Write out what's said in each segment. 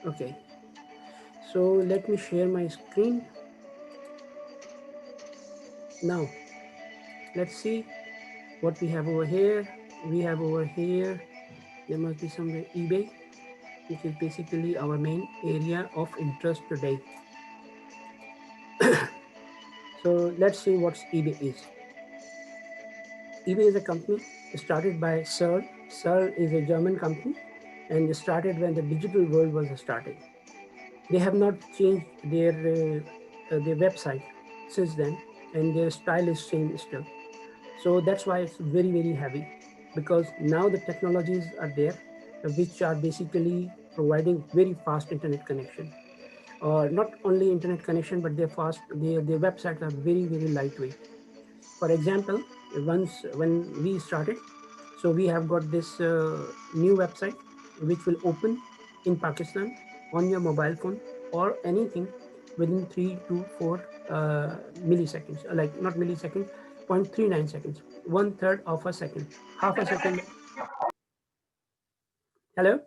Okay, so let me share my screen. Now, let's see what we have over here. We have over here, there must be somewhere eBay, which is basically our main area of interest today. So let's see what eBay is. eBay is a company started by Searle. Searle is a German company and started when the digital world was starting. They have not changed their website since then, and their style is same still. So that's why it's very, very heavy, because now the technologies are there, which are basically providing very fast internet connection. Or not only internet connection, but their websites are very, very lightweight. For example, once when we started, so we have got this new website which will open in Pakistan on your mobile phone or anything within 3 to 4 milliseconds, like not milliseconds, 0.39 seconds, one third of a second, half a second. Hello.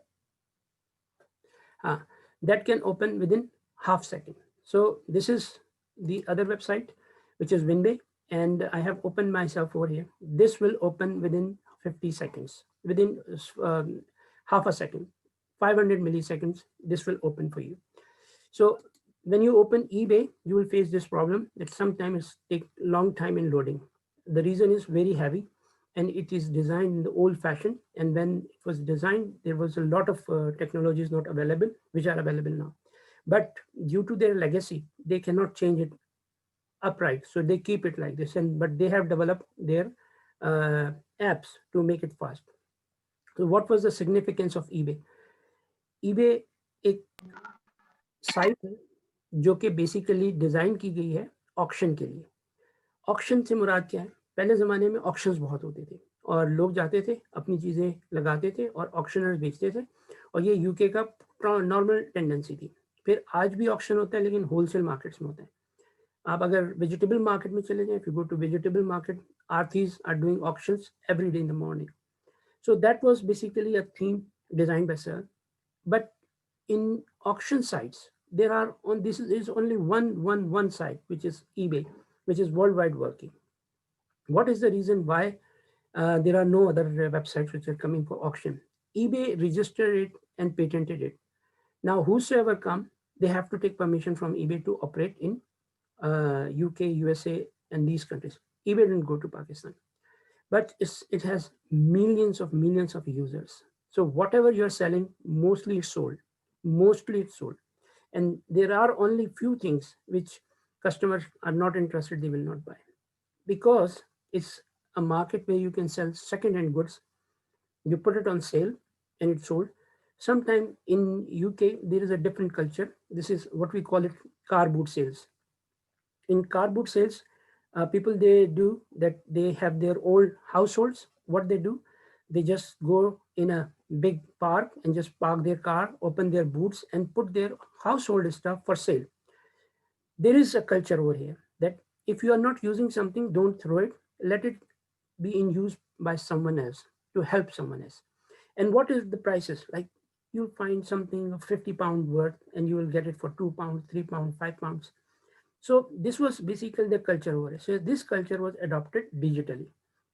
Ah, that can open within half second. So this is the other website, which is Winbay, and I have opened myself over here. This will open within 50 seconds, within half a second, 500 milliseconds. This will open for you. So when you open eBay, you will face this problem that sometimes take long time in loading. The reason is very heavy, and it is designed in the old fashion. And when it was designed, there was a lot of technologies not available, which are available now. But due to their legacy, they cannot change it upright. So they keep it like this. And but they have developed their uh, apps to make it fast. So what was the significance of eBay? eBay एक site है जो कि basically design की गई है auction के लिए। Auction से मुराद क्या है? पहले ज़माने में ऑक्शंस बहुत होते थे और लोग जाते थे, अपनी चीज़ें लगाते थे और ऑक्शनर्स बेचते थे, और ये यूके का नॉर्मल टेंडेंसी थी। फिर आज भी ऑक्शन होता है, लेकिन होलसेल मार्केट्स में होता है। आप अगर वेजिटेबल मार्केट में चले जाएँ, if you go to vegetable market, आरतीज़ are doing auctions every day in the morning. So that was basically a theme designed by Sir. But in auction sites, there are on this is only one site, which is eBay, which is worldwide working. What is the reason why there are no other websites which are coming for auction? eBay registered it and patented it. Now, whosoever come, they have to take permission from eBay to operate in UK, USA, and these countries. eBay didn't go to Pakistan, but it has millions of users. So whatever you're selling, mostly it's sold. And there are only few things which customers are not interested, they will not buy, because it's a market where you can sell second-hand goods. You put it on sale and it's sold. Sometime in UK, there is a different culture. This is what we call it car boot sales. In car boot sales, people, they do that, they have their old households. What they do, they just go in a big park and just park their car, open their boots, and put their household stuff for sale. There is a culture over here that if you are not using something, don't throw it, let it be in use by someone else, to help someone else. And what is the prices? Like, you'll find something of 50 pound worth and you will get it for 2 pounds, 3 pounds, 5 pounds. So this was basically the culture over it. So this culture was adopted digitally,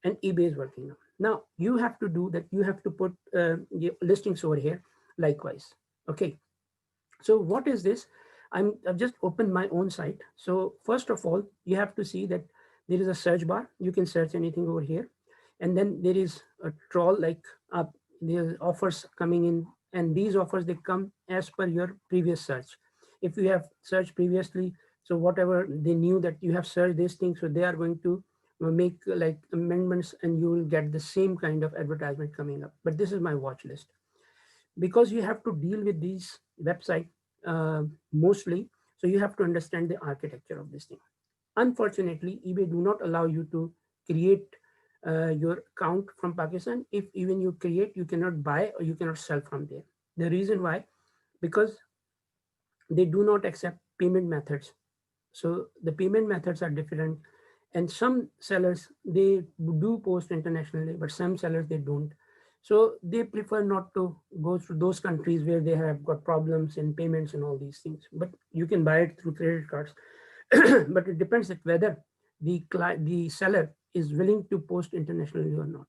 and eBay is working now. Now you have to do that. You have to put your listings over here likewise. Okay. So what is this? I've just opened my own site. So first of all, you have to see that there is a search bar. You can search anything over here. And then there is a troll, like there's offers coming in and these offers, they come as per your previous search. If you have searched previously, so whatever they knew that you have searched this thing, so they are going to make like amendments, and you will get the same kind of advertisement coming up. But this is my watch list, because you have to deal with these website mostly, so you have to understand the architecture of this thing. Unfortunately, eBay do not allow you to create your account from Pakistan. If even you create, you cannot buy or you cannot sell from there. The reason why, because they do not accept payment methods. So the payment methods are different, and some sellers, they do post internationally, but some sellers, they don't. So they prefer not to go through those countries where they have got problems in payments and all these things. But you can buy it through credit cards. But it depends that whether the seller is willing to post internationally or not.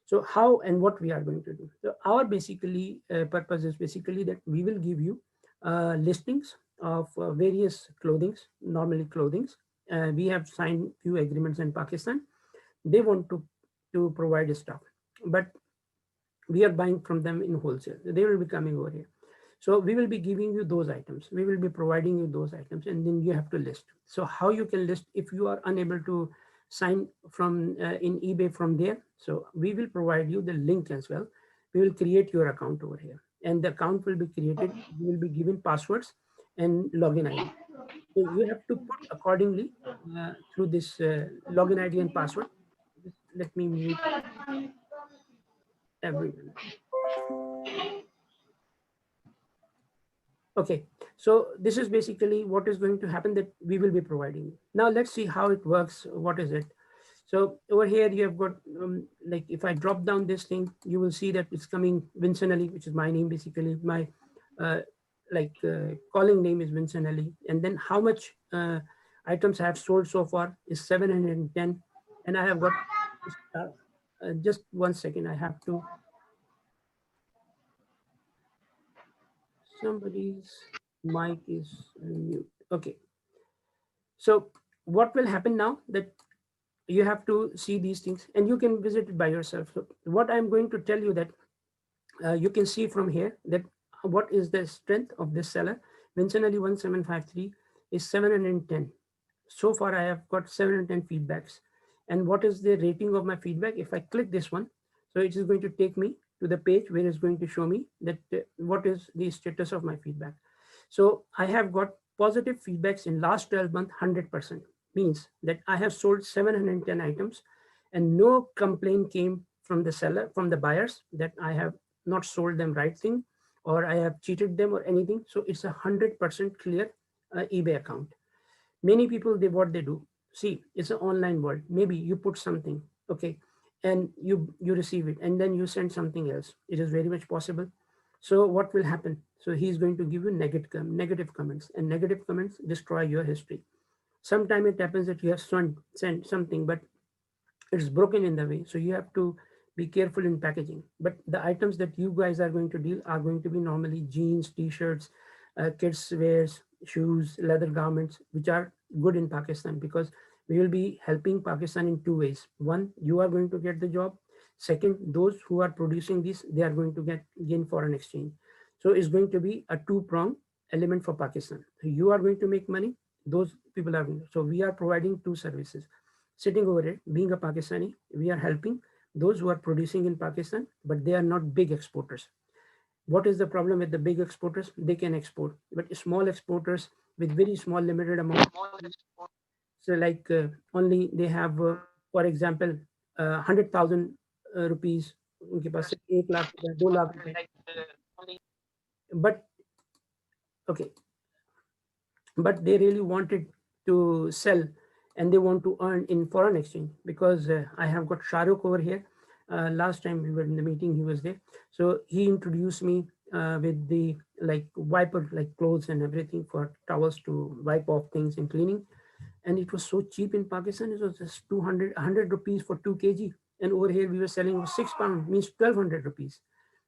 So how and what we are going to do. So our basically purpose is basically that we will give you listings of various clothings, normally clothings. We have signed few agreements in Pakistan. They want to provide stuff, but we are buying from them in wholesale. They will be coming over here. So we will be giving you those items. We will be providing you those items, and then you have to list. So how you can list if you are unable to sign from in eBay from there. So we will provide you the link as well. We will create your account over here, and the account will be created. You will be given passwords and login ID. So you have to put accordingly through this login ID and password. Just let me mute everyone. Okay, so this is basically what is going to happen, that we will be providing. Now let's see how it works. What is it? So over here you have got like if I drop down this thing, you will see that it's coming Vincent Ali, which is my name basically. My uh, calling name is Vincent Ali, and then how much items I have sold so far is 710, and I have got just 1 second. I have to somebody's mic is mute. Okay, so what will happen now, that you have to see these things and you can visit it by yourself. So what I'm going to tell you, that you can see from here that what is the strength of this seller. Vincent Ali 1753 is 710. So far I have got 710 feedbacks. And what is the rating of my feedback? If I click this one, so it is going to take me to the page where it's going to show me that what is the status of my feedback. So I have got positive feedbacks in last 12 months, 100%. Means that I have sold 710 items and no complaint came from the seller, from the buyers, that I have not sold them right thing or I have cheated them or anything. So it's 100% clear eBay account. Many people, they what they do, see, it's an online world. Maybe you put something, okay, and you receive it and then you send something else. It is very much possible. So what will happen? So he's going to give you negative comments, and negative comments destroy your history. Sometimes it happens that you have sent something, but it's broken in the way, so you have to be careful in packaging. But the items that you guys are going to deal are going to be normally jeans, t-shirts, kids wears, shoes, leather garments, which are good in Pakistan, because we will be helping Pakistan in two ways. One, you are going to get the job. Second, those who are producing this, they are going to gain foreign exchange. So it's going to be a two-prong element for Pakistan. You are going to make money, those people are going to. So we are providing two services. Sitting over it, being a Pakistani, we are helping those who are producing in Pakistan, but they are not big exporters. What is the problem with the big exporters? They can export, but small exporters with very small limited amount. So like only they have, for example, 100,000 rupees. उनके पास सिर्फ 1 लाख रुपए, 2 लाख रुपए. But okay, but they really wanted to sell and they want to earn in foreign exchange, because I have got Shahrukh over here. Last time we were in the meeting, he was there. So he introduced me with the like wiper, like clothes and everything for towels to wipe off things and cleaning. And it was so cheap in Pakistan. It was just 200, 100 rupees for 2 kg. And over here we were selling for £6, means 1200 rupees.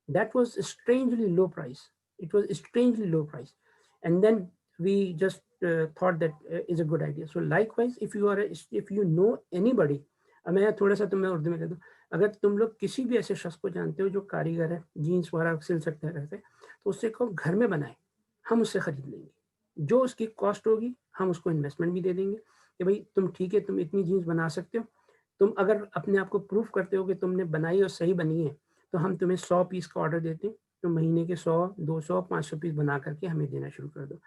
That was a strangely low price. It was a strangely low price. And then we just thought that is a good idea. So likewise, if you know anybody, मैं थोड़ा सा तुम्हें उर्दू में कह दूं, अगर तुम लोग किसी भी ऐसे शख्स को जानते हो जो कारीगर है, जीन्स वगैरह सिल सकते हैं करते, तो उससे कहो घर में बनाए, हम उससे खरीद लेंगे, जो उसकी कॉस्ट होगी हम उसको इन्वेस्टमेंट भी दे देंगे कि भाई तुम ठीक है, तुम इतनी जीन्स बना सकते हो, तुम अगर अपने आप को प्रूफ करते हो कि तुमने बनाई और सही बनी है, तो हम तुम्हें 100 पीस का ऑर्डर देते हैं, तो महीने के 100, 200, 500 पीस बना करके हमें देना शुरू कर दो।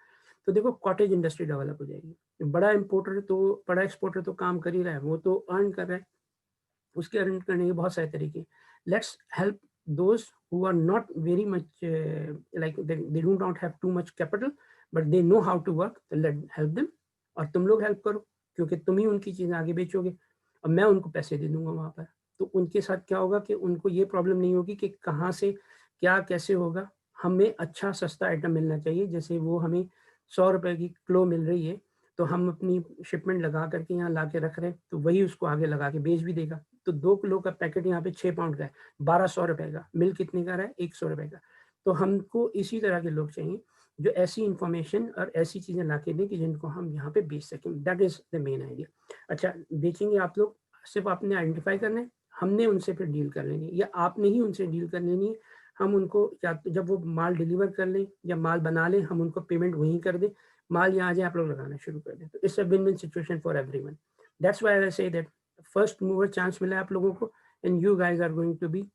तो देखो कॉटेज इंडस्ट्री डेवलप हो जाएगी। बड़ा इंपोर्टर तो, बड़ा एक्सपोर्टर तो काम कर ही रहा है, वो तो अर्न कर रहा है, उसके अर्न करने के बहुत सारे तरीके। Let's help those who are not very much like they do not have too much capital but they know how to work, let help them. और तुम लोग हेल्प करो, क्योंकि तुम ही उनकी चीज़ें आगे बेचोगे और मैं उनको पैसे दे दूंगा वहाँ पर। तो उनके साथ क्या होगा कि उनको ये प्रॉब्लम नहीं होगी कि कहाँ से क्या कैसे होगा। हमें अच्छा सस्ता आइटम मिलना चाहिए, जैसे वो हमें 100 रुपए की क्लो मिल रही है, तो हम अपनी शिपमेंट लगा करके यहाँ ला के रख रहे हैं, तो वही उसको आगे लगा के बेच भी देगा। तो 2 किलो का पैकेट यहाँ पे 6 पाउंड का है, 1200 रुपए का। मिल कितने का रहा है? 100 रुपए का। तो हमको इसी तरह के लोग चाहिए जो ऐसी इंफॉर्मेशन और ऐसी चीजें ला के दें कि जिनको हम यहाँ पे बेच सकें। That is the main idea. अच्छा, बेचेंगे आप लोग, सिर्फ आपने आइडेंटिफाई करना है, हमने उनसे फिर डील कर लेनी है, या आपने ही उनसे डील कर लेनी है। हम उनको या तो जब वो माल डिलीवर कर लें या माल बना लें, हम उनको पेमेंट वहीं कर दें, माल यहाँ आ जाए, आप लोग लगाना शुरू कर दें। तो it's a win win situation for everyone. That's why I say that first mover chance मिला है आप लोगों को, and you guys are going to be,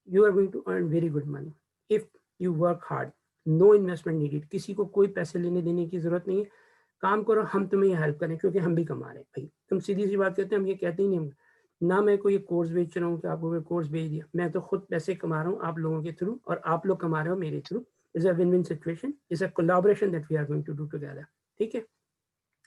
you are going to earn very good money if you work hard. No investment needed, किसी को कोई पैसे लेने देने की जरूरत नहीं है। काम करो, हम तुम्हें हेल्प करें, क्योंकि हम भी कमा रहे हैं भाई। तुम सीधी सी बात कहते हैं, हम ये कहते ही नहीं ना, मैं कोई कोर्स बेच रहा हूँ कि आपको कोर्स बेच दिया, मैं तो खुद पैसे कमा रहा हूँ आप लोगों के थ्रू, और आप लोग कमा रहे हो मेरे through. Is a win win situation, is a collaboration that we are going to do together. ठीक है,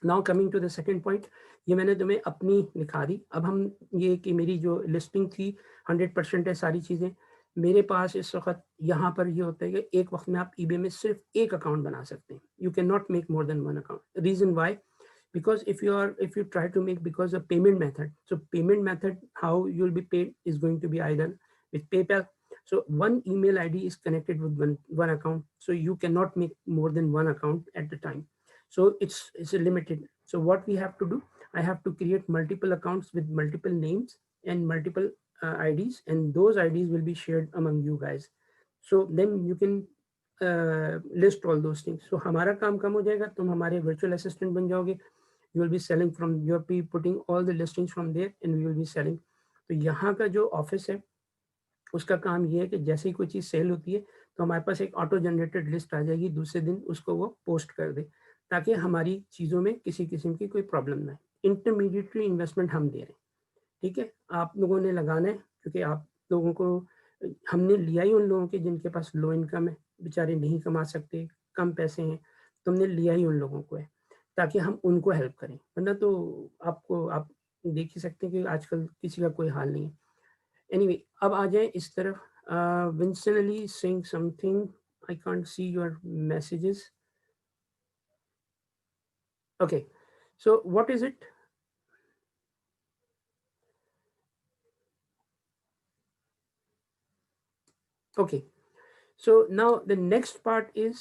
now coming to the second point. ये मैंने तुम्हें अपनी दिखा दी। अब हम ये कि मेरी जो लिस्टिंग थी 100% है सारी चीज़ें मेरे पास इस वक्त। यहाँ पर ये होता है कि एक वक्त में आप ईबे में सिर्फ एक अकाउंट बना सकते हैं। You can not make more than one account. Reason why? because if you try to make, because of payment method, so payment method how you'll be paid is going to be either with PayPal. So one email ID is connected with one account, so you cannot make more than one account at the time. So it's a limited. So what we have to do, I have to create multiple accounts with multiple names and multiple IDs, and those IDs will be shared among you guys. So then you can list all those things. So हमारा काम कम हो जाएगा, तुम हमारे virtual assistant बन जाओगे, you will be selling from, you'll be putting all the listings from there and we will be selling. तो यहाँ का जो ऑफिस है उसका काम ये है कि जैसे ही कोई चीज़ सेल होती है तो हमारे पास एक ऑटो जनरेटेड लिस्ट आ जाएगी, दूसरे दिन उसको वो पोस्ट कर दे, ताकि हमारी चीज़ों में किसी किस्म की कोई प्रॉब्लम ना है। इंटरमीडिएटरी इन्वेस्टमेंट हम दे रहे हैं, ठीक है, आप लोगों ने लगाना है, क्योंकि आप लोगों को हमने लिया ही उन लोगों के जिनके पास लो इनकम है, बेचारे नहीं कमा सकते, कम पैसे हैं, तुमने लिया ही उन लोगों को है ताकि हम उनको हेल्प करें। वरना तो आपको, आप देख ही सकते हैं कि आजकल किसी का कोई हाल नहीं है। एनीवे, अब आ जाए इस तरफ। Winson Ali saying something, I can't see your messages. Okay, so what is it? Okay, so now the next part is,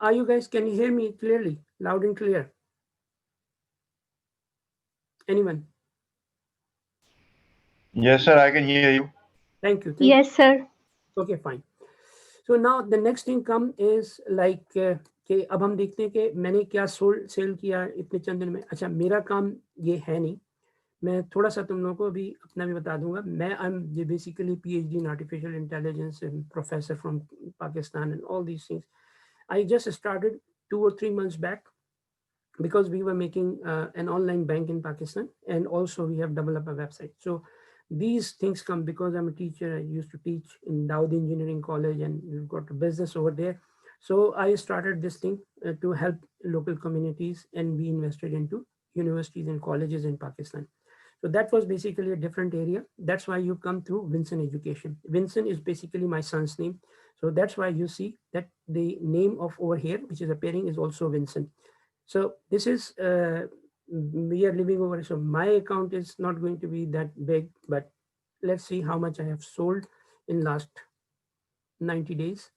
are you guys, can you hear me clearly, loud and clear? Anyone? Yes, sir, I can hear you. Thank you. Yes, sir. Okay, fine. So now the next thing come is like कि अब हम देखते हैं कि मैंने क्या cell किया इतने चंद दिन में। अच्छा, मेरा काम ये है नहीं, मैं थोड़ा सा तुम लोगों को अभी अपना भी बता दूंगा। मैं I am basically PhD in artificial intelligence and professor from Pakistan and all these things. I just started 2 or 3 months back because we were making an online bank in Pakistan, and also we have developed a website. So these things come because I'm a teacher. I used to teach in Dowd Engineering College, and we've got a business over there. So I started this thing to help local communities, and we invested into universities and colleges in Pakistan. So that was basically a different area. That's why you come through Vincent Education. Vincent is basically my son's name. So that's why you see that the name of over here, which is appearing, is also Vincent. So this is, we are living over. So my account is not going to be that big, but let's see how much I have sold in last 90 days.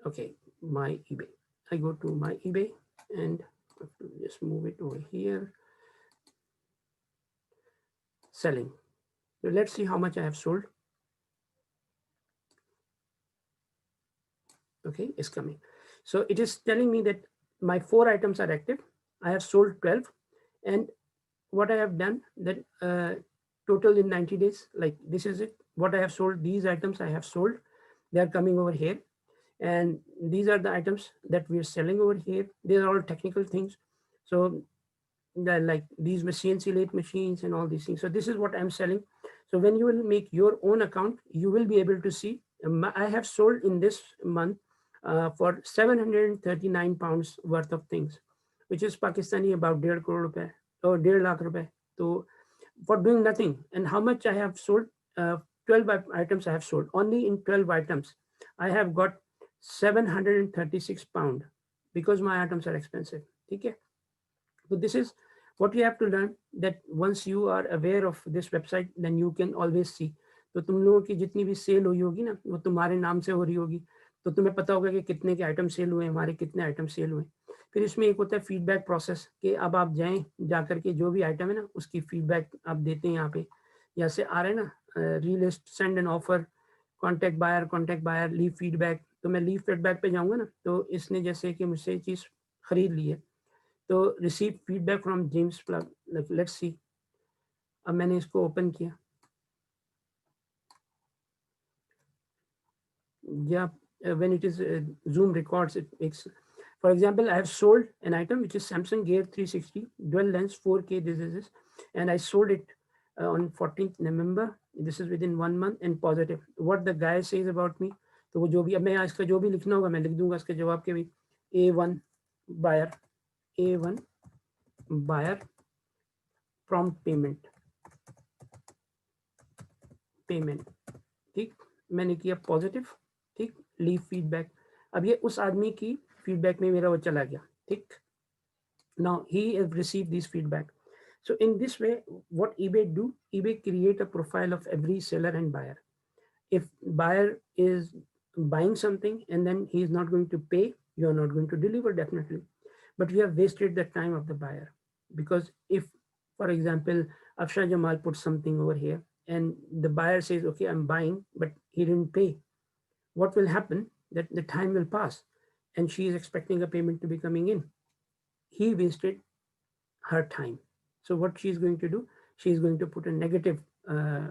Okay, my eBay. I go to my eBay and just move it over here. Selling. So let's see how much I have sold. Okay, it's coming. So it is telling me that my 4 items are active. I have sold 12, and what I have done that total in 90 days, like this is it. What I have sold, these items I have sold, they are coming over here, and these are the items that we are selling over here. These are all technical things. So like these CNC lathe machines and all these things. So this is what I'm selling. So when you will make your own account, you will be able to see I have sold in this month for 739 pounds worth of things, which is Pakistani about 1.5 crore rupees or 1.5 lakh rupees. So for doing nothing. And how much I have sold? 12 items I have sold. Only in 12 items, I have got 736 pound because my items are expensive. Okay. So this is what you have to learn, that once you are aware of this website, then you can always see. तो तुम लोगों की जितनी भी cell हुई होगी ना, वो तुम्हारे नाम से हो रही होगी, तो तुम्हें पता होगा कि कितने के आइटम सेल हुए, हमारे कितने आइटम सेल हुए. फिर इसमें एक होता है फीडबैक प्रोसेस, कि अब आप जाएं जा करके जो भी आइटम है ना उसकी फीडबैक आप देते हैं यहाँ पे. यहाँ से आ रहे हैं ना, relist, send an offer, contact buyer, leave feedback. तो मैं लीव फीडबैक पे जाऊँगा ना, तो इसने जैसे कि मुझसे ये चीज़ खरीद ली है, तो receive feedback from James plug. Let's see. अब मैंने इसको ओपन किया. Yeah, when it is Zoom records, it makes. For example, I have sold an item which is Samsung Gear 360 dual lens 4K. This is this, and I sold it on 14th November. This is within 1 month and positive. What the guy says about me. तो वो जो भी, अब मैं इसका जो भी लिखना होगा मैं लिख दूंगा इसके जवाब के भी. A1 buyer, A1 buyer, prompt payment. ठीक, मैंने किया पॉजिटिव. ठीक, लीव फीडबैक. अब ये उस आदमी की फीडबैक में मेरा वो चला गया. ठीक, now he has received this feedback. So in this way, what eBay do, eBay create a profile of every seller and buyer. If buyer is buying something and then he is not going to pay, you are not going to deliver definitely, but you have wasted the time of the buyer. Because if, for example, Afsha Jamal puts something over here and the buyer says, okay, I'm buying, but he didn't pay, what will happen? That the time will pass and she is expecting a payment to be coming in. He wasted her time. So what she is going to do? She is going to put a negative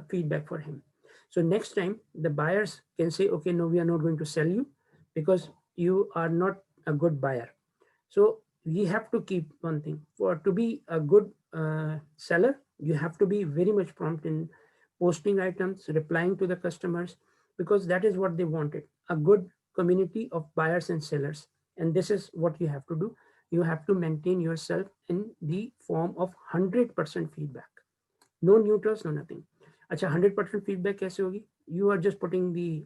feedback for him. So next time the buyers can say, okay, no, we are not going to sell you because you are not a good buyer. So we have to keep one thing. For to be a good seller, you have to be very much prompt in posting items, replying to the customers, because that is what they wanted, a good community of buyers and sellers. And this is what you have to do. You have to maintain yourself in the form of 100% feedback. No neutrals, no nothing. अच्छा, 100% feedback कैसे होगी? You are just putting the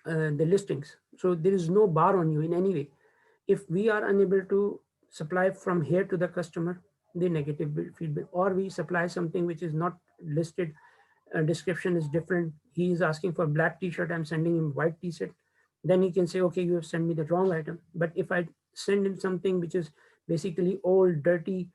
listings. So there is no bar on you in any way. If we are unable to supply from here to the customer the negative feedback, or we supply something which is not listed, description is different, he is asking for black t-shirt, I'm sending him white t-shirt, then he can say, okay, you have sent me the wrong item. But if I send him something which is basically old, dirty,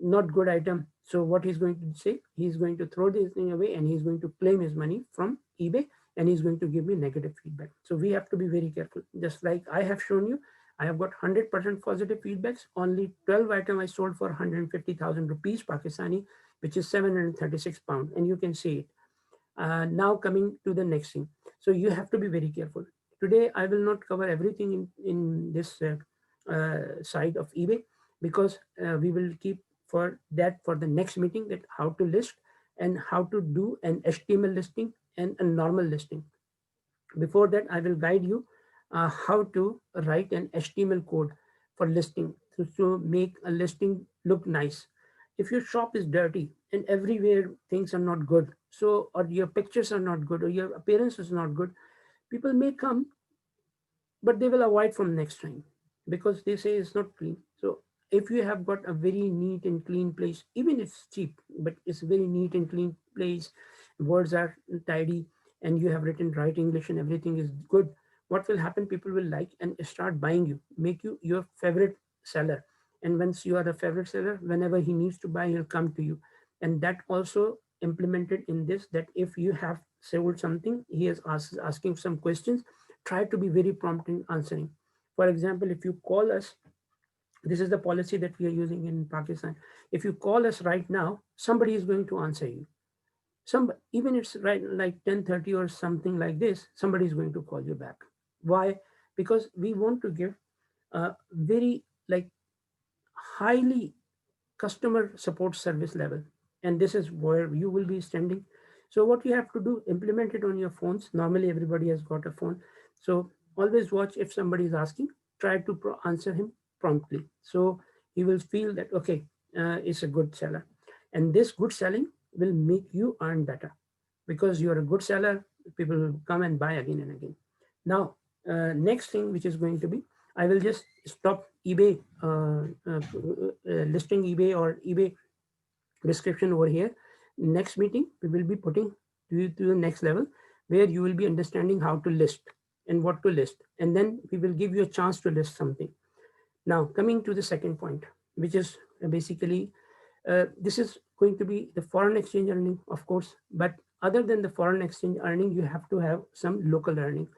not good item, so what he's going to say, he's going to throw this thing away and he's going to claim his money from eBay and he's going to give me negative feedback. So we have to be very careful. Just like I have shown you, I have got 100% positive feedbacks. Only 12 items I sold for 150,000 rupees Pakistani, which is 736 pounds, and you can see it. Now coming to the next thing. So you have to be very careful. Today, I will not cover everything in this side of eBay, because we will keep for that for the next meeting, that how to list and how to do an HTML listing and a normal listing. Before that, I will guide you how to write an HTML code for listing to make a listing look nice. If your shop is dirty and everywhere things are not good, so or your pictures are not good or your appearance is not good, people may come, but they will avoid from next time because they say it's not clean. So if you have got a very neat and clean place, even if it's cheap, but it's very neat and clean place, words are tidy, and you have written right English and everything is good, what will happen? People will like and start buying you, make you your favorite seller. And once you are a favorite seller, whenever he needs to buy, he'll come to you. And that also implemented in this, that if you have sold something, he is asking some questions, try to be very prompt in answering. For example, if you call us, this is the policy that we are using in Pakistan. If you call us right now, somebody is going to answer you. Even it's right like 10:30 or something like this, somebody is going to call you back. Why? Because we want to give a very like highly customer support service level, and this is where you will be standing. So what you have to do, implement it on your phones. Normally everybody has got a phone, so always watch if somebody is asking, try to answer him promptly, so he will feel that okay, it's a good seller, and this good selling will make you earn better, because you are a good seller, people will come and buy again and again. Now next thing which is going to be, I will just stop eBay listing eBay or eBay description over here. Next meeting, we will be putting you to the next level, where you will be understanding how to list and what to list. And then we will give you a chance to list something. Now, coming to the second point, which is basically, this is going to be the foreign exchange earning, of course, but other than the foreign exchange earning, you have to have some local earning,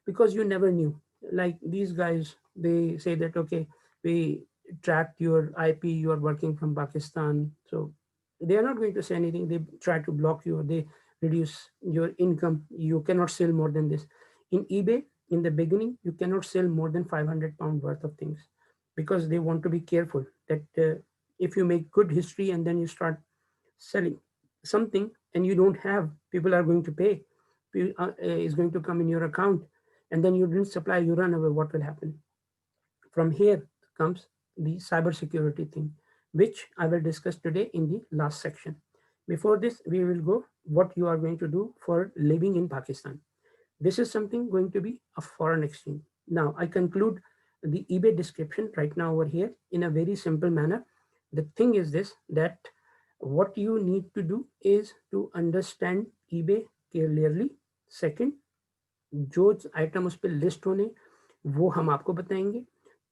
because you never knew. Like these guys, they say that, okay, we tracked your IP, you are working from Pakistan. So they are not going to say anything. They try to block you, or they reduce your income. You cannot sell more than this. In eBay, in the beginning, you cannot sell more than 500 pound worth of things, because they want to be careful that if you make good history and then you start selling something and you don't have, people are going to pay, is going to come in your account, and then you didn't supply, you run away, what will happen? From here comes the cybersecurity thing, which I will discuss today in the last section. Before this, we will go what you are going to do for living in Pakistan. This is something going to be a foreign exchange. Now, I conclude the eBay description right now over here in a very simple manner. The thing is this, that what you need to do is to understand eBay clearly. Second, जो item उस पर list होने वो हम आपको बताएंगे.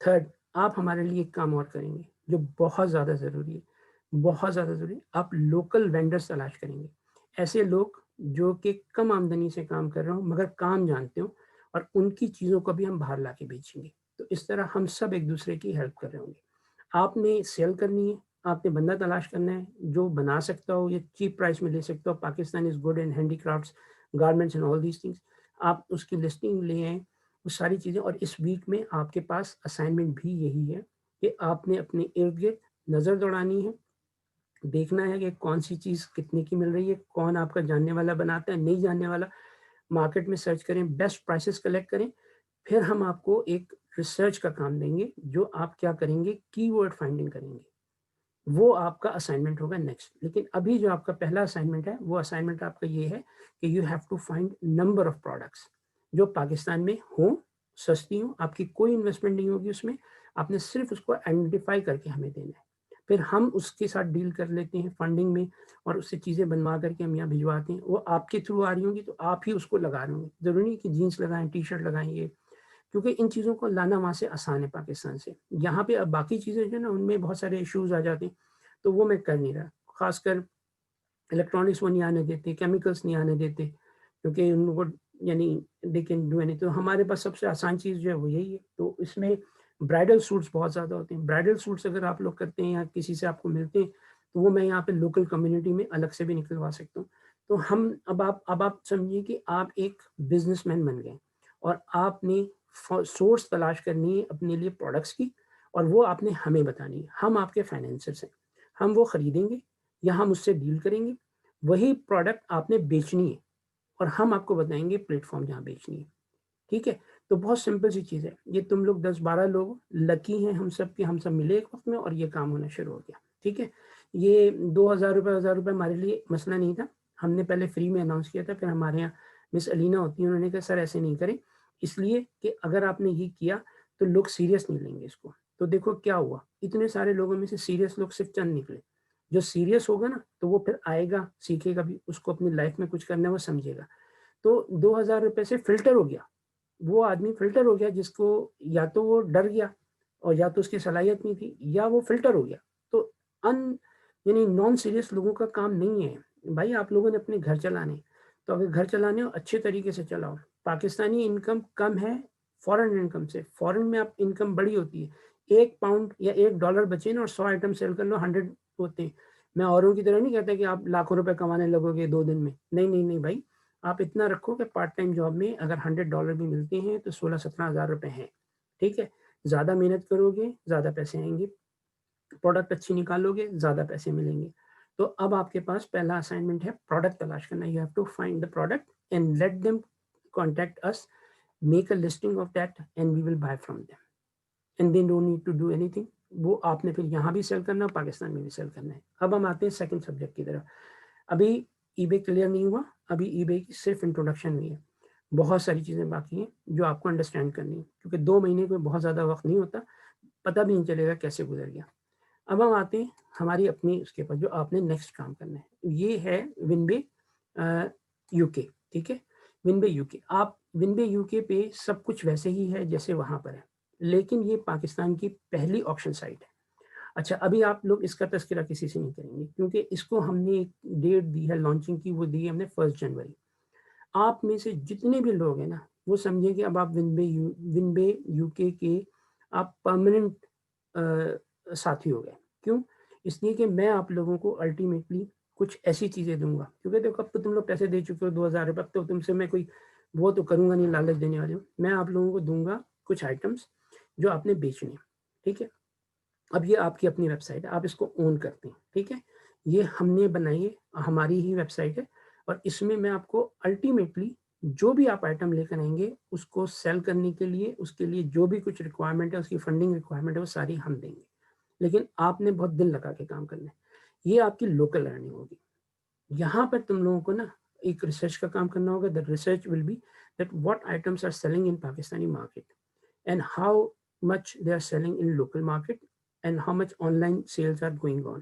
Third, आप हमारे लिए एक काम और करेंगे जो बहुत ज़्यादा ज़रूरी है, बहुत ज़्यादा ज़रूरी है. आप लोकल वेंडर्स तलाश करेंगे, ऐसे लोग जो कि कम आमदनी से काम कर रहे हो मगर काम जानते हो, और उनकी चीज़ों को भी हम बाहर ला के बेचेंगे. तो इस तरह हम सब एक दूसरे की हेल्प कर रहे होंगे. आपने सेल करनी है, आपने बंदा तलाश करना है जो बना सकता हो, ये चीप प्राइस में ले सकता हो. Pakistan is good in handicrafts, garments and all these things. आप उसकी लिस्टिंग ले आए, वो सारी चीज़ें. और इस वीक में आपके पास असाइनमेंट भी यही है कि आपने अपने इर्द गिर्द नज़र दौड़ानी है, देखना है कि कौन सी चीज़ कितने की मिल रही है, कौन आपका जानने वाला बनाता है, नहीं जानने वाला. मार्केट में सर्च करें, बेस्ट प्राइसेस कलेक्ट करें. फिर हम आपको एक रिसर्च का काम देंगे, जो आप क्या करेंगे, कीवर्ड फाइंडिंग करेंगे. वो आपका असाइनमेंट होगा नेक्स्ट. लेकिन अभी जो आपका पहला असाइनमेंट है, वो असाइनमेंट आपका ये है कि you have to find number of products जो पाकिस्तान में हो, सस्ती हो, आपकी कोई इन्वेस्टमेंट नहीं होगी उसमें. आपने सिर्फ उसको आइडेंटिफाई करके हमें देना है. फिर हम उसके साथ डील कर लेते हैं फंडिंग में, और उससे चीज़ें बनवा करके हम यहाँ भिजवाते हैं. वो आपके थ्रू आ रही होंगी तो आप ही उसको लगा रहे होंगे. ज़रूरी नहीं कि जीन्स लगाएं, टी शर्ट लगाएंगे, क्योंकि इन चीज़ों को लाना वहाँ से आसान है पाकिस्तान से. यहाँ पे अब बाकी चीज़ें जो ना, उनमें बहुत सारे इश्यूज आ जाते हैं, तो वो मैं कर नहीं रहा. खासकर इलेक्ट्रॉनिक्स वो नहीं आने देते, केमिकल्स नहीं आने देते, क्योंकि उनको यानी दे कैन डू एनी. तो हमारे पास सबसे आसान चीज़ जो है वो यही है. तो इसमें ब्राइडल सूट्स बहुत ज़्यादा होते हैं. ब्राइडल सूट्स अगर आप लोग करते हैं या किसी से आपको मिलते हैं, तो वो मैं यहाँ पे लोकल कम्युनिटी में अलग से भी निकलवा सकता हूँ. तो हम अब आप समझिए कि आप एक बिजनेसमैन बन गए, और आपने सोर्स तलाश करनी है अपने लिए प्रोडक्ट्स की, और वो आपने हमें बतानी है. हम आपके फाइनेंसर्स हैं, हम वो खरीदेंगे या हम उससे डील करेंगे. वही प्रोडक्ट आपने बेचनी है, और हम आपको बताएंगे प्लेटफॉर्म जहाँ बेचनी है. ठीक है. तो बहुत सिंपल सी चीज़ है. ये तुम लोग 10-12 लोग लकी हैं हम सब कि हम सब मिले एक वक्त में, और ये काम होना शुरू हो गया. ठीक है. ये 2,000 रुपये 1,000 रुपये हमारे लिए मसला नहीं था. हमने पहले फ्री में अनाउंस किया था, फिर हमारे यहाँ मिस अलीना होती हैं, उन्होंने कहा सर ऐसे नहीं करें, इसलिए कि अगर आपने ये किया तो लोग सीरियस नहीं लेंगे इसको. तो देखो क्या हुआ, इतने सारे लोगों में से सीरियस लोग सिर्फ चंद निकले. जो सीरियस होगा ना, तो वो फिर आएगा, सीखेगा भी, उसको अपनी लाइफ में कुछ करना है, वो समझेगा. तो 2,000 रुपये से फिल्टर हो गया. वो आदमी फिल्टर हो गया जिसको या तो वो डर गया, और या तो उसकी सलाहियत नहीं थी, या वो फिल्टर हो गया. तो यानी नॉन सीरियस लोगों का काम नहीं है भाई आप लोगों ने अपने घर चलाने, तो अगर घर चलाने हो अच्छे तरीके से चलाओ। पाकिस्तानी इनकम कम है फॉरेन इनकम से, फॉरेन में आप इनकम बड़ी होती है। 1 पाउंड या $1 बचे ना और 100 आइटम सेल कर लो, 100 होते हैं। मैं औरों की तरह नहीं कहता कि आप लाखों रुपए कमाने लगोगे 2 दिन में, नहीं नहीं नहीं भाई, आप इतना रखो कि पार्ट टाइम जॉब में अगर $100 भी मिलते हैं तो 16-17 हज़ार रुपए हैं, ठीक है। ज़्यादा मेहनत करोगे ज़्यादा पैसे आएंगे, प्रोडक्ट अच्छी निकालोगे ज़्यादा पैसे मिलेंगे। तो अब आपके पास पहला असाइनमेंट है प्रोडक्ट तलाश करना। You have to find the product and let them contact us, make a listing of that and we will buy from them and they don't need to do anything. वो आपने फिर यहाँ भी cell करना है, पाकिस्तान में भी सेल करना है। अब हम आते हैं सेकंड सब्जेक्ट की तरफ। अभी ईबे क्लियर नहीं हुआ, अभी ईबे की सिर्फ इंट्रोडक्शन हुई है। बहुत सारी चीज़ें बाकी हैं जो आपको अंडरस्टैंड करनी है, क्योंकि 2 महीने में बहुत ज़्यादा वक्त नहीं होता, पता भी नहीं चलेगा कैसे गुजर गया। अब हम आते हैं हमारी अपनी उसके पास जो आपने नेक्स्ट काम करना है। ये है विनबे यूके, ठीक है। विनबे यूके, आप विनबे यूके पे सब कुछ वैसे ही है जैसे वहाँ पर है, लेकिन ये पाकिस्तान की पहली ऑक्शन साइट है। अच्छा, अभी आप लोग इसका तस्करा किसी से नहीं करेंगे क्योंकि इसको हमने एक डेट दी है लॉन्चिंग की, वो दी है हमने 1 जनवरी। आप में से जितने भी लोग हैं ना, वो समझे कि अब आप विनबे यूके के आप परमानेंट साथी हो गए। क्यों? इसलिए कि मैं आप लोगों को अल्टीमेटली कुछ ऐसी चीज़ें दूंगा, क्योंकि देखो अब तो तुम लोग पैसे दे चुके हो 2000 रुपये, अब तो तुमसे मैं कोई वो तो करूंगा नहीं, लालच देने वाले हूँ। मैं आप लोगों को दूंगा कुछ आइटम्स जो आपने बेचने हैं, ठीक है। अब ये आपकी अपनी वेबसाइट है, आप इसको ओन करते हैं, ठीक है। ये हमने बनाई है, हमारी ही वेबसाइट है, और इसमें मैं आपको अल्टीमेटली जो भी आप आइटम लेकर आएंगे उसको सेल करने के लिए, उसके लिए जो भी कुछ रिक्वायरमेंट है, उसकी फंडिंग रिक्वायरमेंट है, वो सारी हम देंगे। लेकिन आपने बहुत दिल लगा के काम करना है। ये आपकी लोकल अर्निंग होगी। यहाँ पर तुम लोगों को ना एक रिसर्च का काम करना होगा। The research will be that what items are selling in Pakistani market and how much they are selling in local market and how much online sales are going on.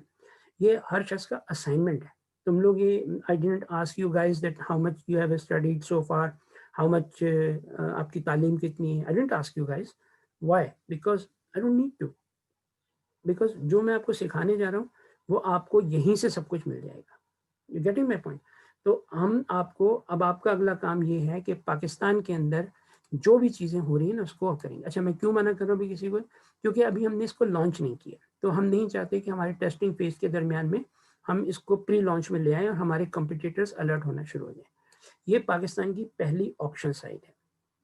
ये हर शख्स का असाइनमेंट है। तुम लोग ये, I didn't ask you guys that how much you have studied so far, how much आपकी तालीम कितनी है। I didn't ask you guys, why? Because I don't need to, because जो मैं आपको सिखाने जा रहा हूँ वो आपको यहीं से सब कुछ मिल जाएगा। You getting my point? तो हम आपको, अब आपका अगला काम ये है कि पाकिस्तान के अंदर जो भी चीज़ें हो रही हैं ना उसको करेंगे। अच्छा, मैं क्यों मना कर रहा हूँ अभी किसी को? क्योंकि अभी हमने इसको लॉन्च नहीं किया, तो हम नहीं चाहते कि हमारे टेस्टिंग फेज के दरमियान में हम इसको प्री लॉन्च में ले आए और हमारे कंपिटिटर्स अलर्ट होना शुरू हो जाए। ये पाकिस्तान की पहली ऑक्शन साइट है,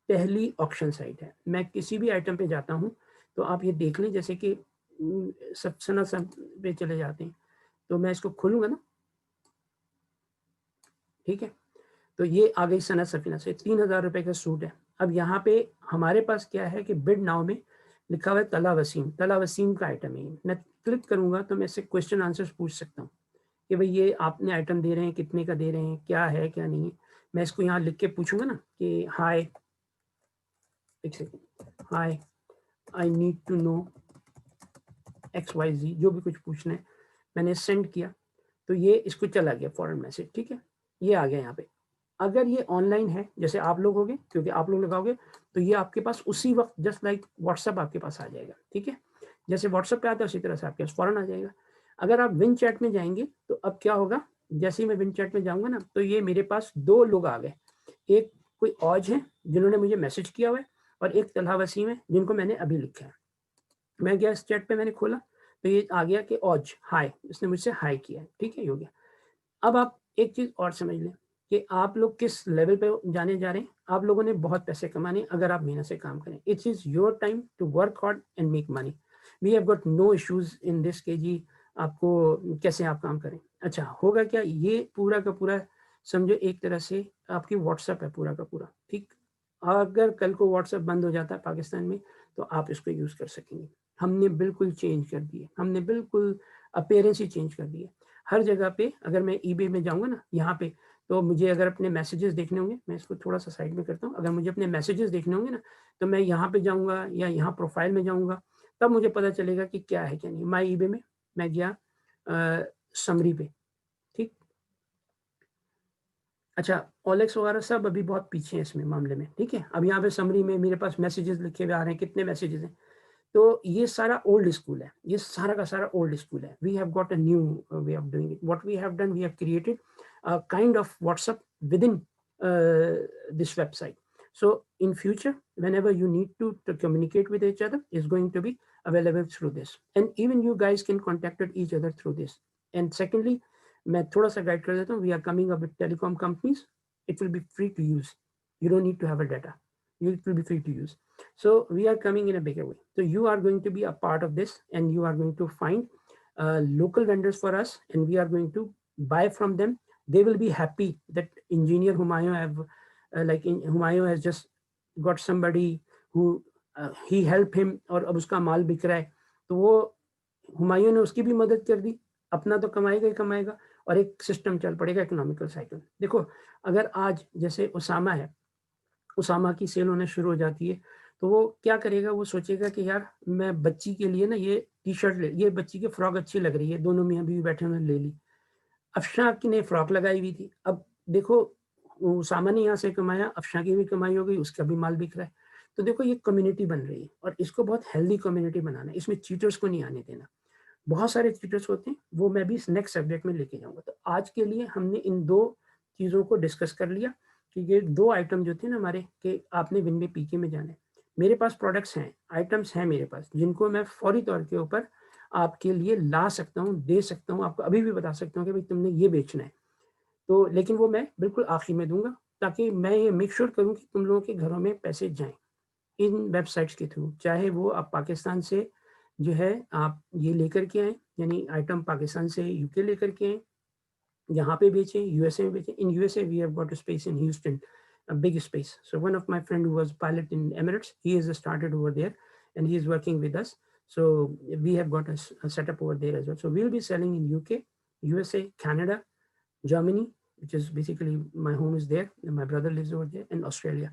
पहली ऑक्शन साइट है। मैं किसी भी आइटम पे जाता हूँ तो आप ये देख लें, जैसे कि सना सब पे चले जाते हैं, तो मैं इसको खोलूंगा ना, ठीक है। तो ये आ गई सनत सफीना से, 3000 रुपए का सूट है। अब यहाँ पे हमारे पास क्या है कि बिड नाउ में लिखा हुआ है तला वसीम, तला वसीम का आइटम है। मैं क्लिक करूंगा तो मैं इससे क्वेश्चन आंसर्स पूछ सकता हूँ कि भाई ये आपने आइटम दे रहे हैं, कितने का दे रहे हैं, क्या है क्या नहीं है। मैं इसको यहाँ लिख के पूछूंगा ना कि हाय, एक second, hi I need to know XYZ, जो भी कुछ पूछना है। मैंने सेंड किया तो ये इसको चला गया फॉरन मैसेज, ठीक है। ये आ गया यहाँ पे। अगर ये ऑनलाइन है जैसे आप लोग होगे, क्योंकि आप लोग लगाओगे, तो ये आपके पास उसी वक्त जस्ट लाइक व्हाट्सएप आपके पास आ जाएगा, ठीक है। जैसे व्हाट्सएप पे आता है उसी तरह से आपके पास फौरन आ जाएगा। अगर आप विन चैट में जाएंगे तो अब क्या होगा, जैसे ही मैं विन चैट में जाऊंगा ना, तो ये मेरे पास 2 लोग आ गए। एक कोई औज है जिन्होंने मुझे मैसेज किया हुआ है, और एक तलहा वसीम है जिनको मैंने अभी लिखा है। मैं गया इस चैट पे, मैंने खोला तो ये आ गया कि औज हाय, इसने मुझसे हाय किया है, ठीक है, ये हो गया। अब आप एक चीज और समझ लें कि आप लोग किस लेवल पे जाने जा रहे हैं। आप लोगों ने बहुत पैसे कमाने अगर आप मेहनत से काम करें। It's is your time to work hard and make money. We have got no issues in this के जी, आपको कैसे आप काम करें। अच्छा, होगा क्या, ये पूरा का पूरा समझो एक तरह से आपकी व्हाट्सएप है पूरा का पूरा, ठीक। अगर कल को व्हाट्सएप बंद हो जाता है पाकिस्तान में तो आप इसको यूज कर सकेंगे। हमने बिल्कुल चेंज कर दिए, हमने बिल्कुल अपेयरेंस ही चेंज कर दिए। हर जगह पे अगर मैं ईबे में जाऊंगा ना यहाँ पे, तो मुझे अगर अपने मैसेजेस देखने होंगे, मैं इसको थोड़ा सा साइड में करता हूँ, अगर मुझे अपने मैसेजेस देखने होंगे ना, तो मैं यहाँ पे जाऊंगा या यहाँ प्रोफाइल में जाऊंगा, तब मुझे पता चलेगा कि क्या है क्या नहीं। माई ईबे में मैं गया समरी पे, ठीक। अच्छा, ओलेक्स वगैरह सब अभी बहुत पीछे हैं इसमें मामले में, ठीक है। अब यहाँ पे समरी में मेरे पास मैसेजेस लिखे हुए आ रहे हैं, कितने मैसेजेस हैं। तो ये सारा ओल्ड स्कूल है, ये सारा का सारा ओल्ड स्कूल है। We have got a new way of doing it. What we have done, we have created a kind of WhatsApp within this website. So in future, whenever you need to communicate with each other, is going to be available through this. And even you guys can contact each other through this. And secondly, मैं थोड़ा सा guide कर देता हूँ. We are coming up with telecom companies. It will be free to use. You don't need to have a data. It will be free to use. So we are coming in a bigger way. So you are going to be a part of this, and you are going to find local vendors for us, and we are going to buy from them. They will be happy that engineer Humayun Humayun has just got somebody who he helped him और अब उसका माल बिक रहा है, तो वो हुमायूं ने उसकी भी मदद कर दी, अपना तो कमाएगा ही कमाएगा और एक सिस्टम चल पड़ेगा, इकोनॉमिकल साइकिल. देखो अगर आज जैसे उसामा है, उसामा की सेल होना शुरू हो जाती है, तो वो क्या करेगा, वो सोचेगा कि यार मैं बच्ची के लिए ना ये टी शर्ट ले, ये बच्ची की फ्रॉक अच्छी लग रही है, दोनों मियाँ बीवी बैठे उन्होंने ले ली. अफशा की ने फ्रॉक लगाई हुई थी, अब देखो उसामा ने यहाँ से कमाया, अफशा की भी कमाई हो गई, उसका भी माल बिक रहा है. तो देखो ये कम्युनिटी बन रही है और इसको बहुत हेल्दी कम्युनिटी बनाना है, इसमें चीटर्स को नहीं आने देना. बहुत सारे चीटर्स होते हैं, वो मैं भी इस नेक्स्ट सब्जेक्ट में लेके जाऊंगा. तो आज के लिए हमने इन 2 चीज़ों को डिस्कस कर लिया कि ये 2 आइटम जो थे ना हमारे, कि आपने विनबे पीके में जाना है. मेरे पास प्रोडक्ट्स हैं, आइटम्स हैं मेरे पास, जिनको मैं फौरी तौर के ऊपर आपके लिए ला सकता हूँ, दे सकता हूँ, आपको अभी भी बता सकता हूँ कि भाई तुमने ये बेचना है. तो लेकिन वो मैं बिल्कुल आखिर में दूंगा, ताकि मैं ये मेक श्योर करूँ कि तुम लोगों के घरों में पैसे जाएं इन वेबसाइट्स के थ्रू. चाहे वो आप पाकिस्तान से जो है आप ये लेकर के आए, यानी आइटम पाकिस्तान से यूके लेकर के आए, यहाँ पे बेचें, यूएसए में बेचें. In USA we have got a space in Houston, a big space. So one of my friend who was pilot in Emirates, he has started over there and he is working with us. So we have got a setup over there as well. So we'll be selling in UK, USA, Canada, Germany, which is basically my home is there, and my brother lives over there, and Australia.